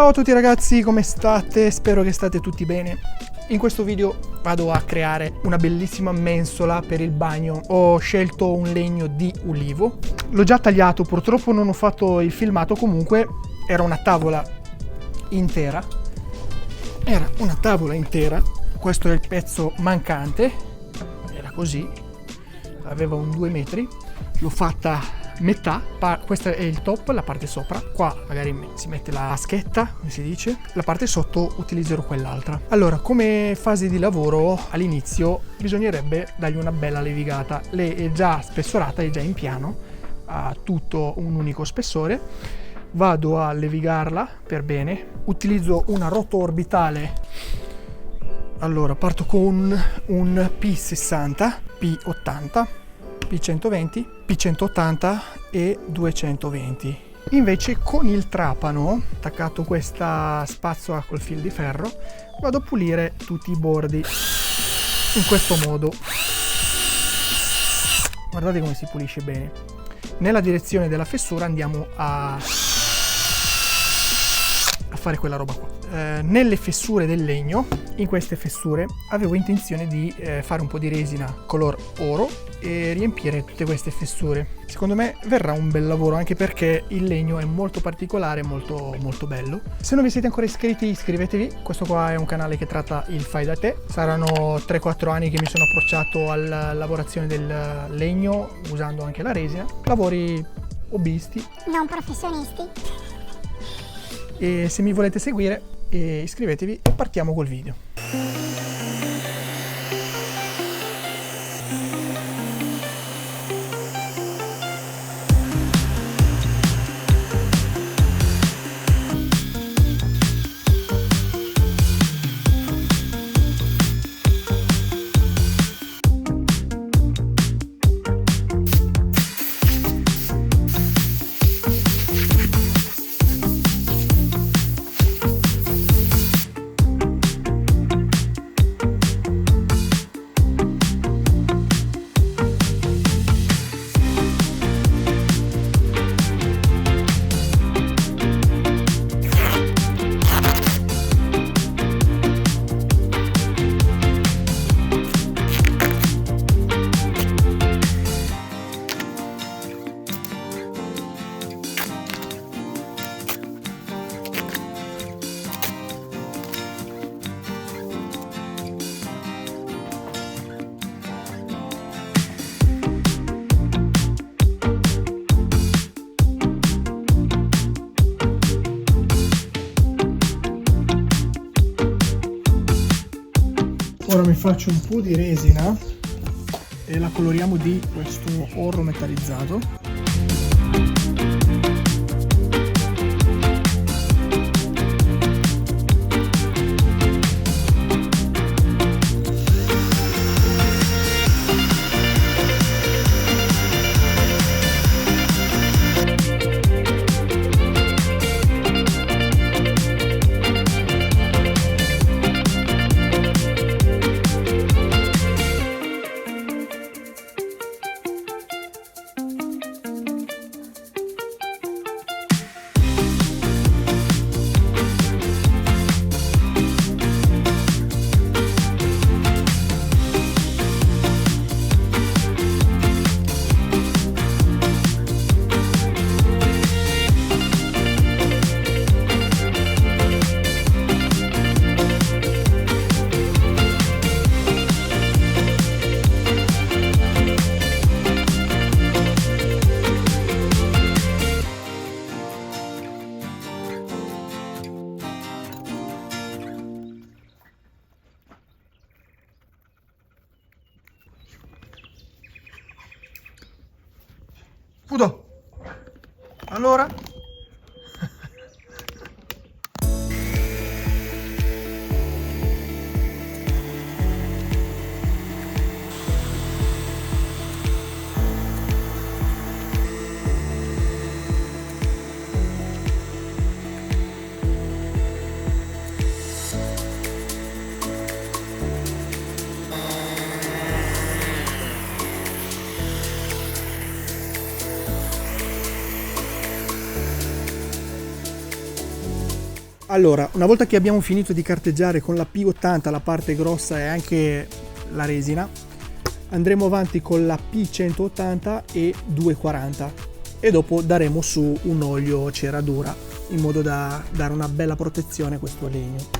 Ciao a tutti ragazzi, come state? Spero che state tutti bene. In questo video vado a creare una bellissima mensola per il bagno. Ho scelto un legno di ulivo. L'ho già tagliato, purtroppo non ho fatto il filmato, comunque era una tavola intera. Era una tavola intera. Questo è il pezzo mancante. Era così. Aveva un 2 metri. L'ho fatta metà, questo è il top, la parte sopra, qua magari si mette la vaschetta, come si dice, la parte sotto utilizzerò quell'altra. Allora, come fase di lavoro all'inizio bisognerebbe dargli una bella levigata. Lei è già spessorata, è già in piano, ha tutto un unico spessore. Vado a levigarla per bene, utilizzo una roto orbitale. Allora, parto con un P60, P80, P120, P180 e 220. Invece con il trapano, attaccato questa spazzola col fil di ferro, vado a pulire tutti i bordi in questo modo. Guardate come si pulisce bene. Nella direzione della fessura andiamo a fare quella roba qua. Nelle fessure del legno, in queste fessure, avevo intenzione di fare un po' di resina color oro e riempire tutte queste fessure. Secondo me verrà un bel lavoro, anche perché il legno è molto particolare, molto bello. Se non vi siete ancora iscritti, iscrivetevi. Questo qua è un canale che tratta il fai da te. Saranno 3-4 anni che mi sono approcciato alla lavorazione del legno usando anche la resina. Lavori hobbisti, non professionisti. E se mi volete seguire, iscrivetevi e partiamo col video. Ora mi faccio un po' di resina e la coloriamo di questo oro metallizzato. Fudo! Allora? Allora, una volta che abbiamo finito di carteggiare con la P80 la parte grossa e anche la resina, andremo avanti con la P180 e 240 e dopo daremo su un olio cera dura in modo da dare una bella protezione a questo legno.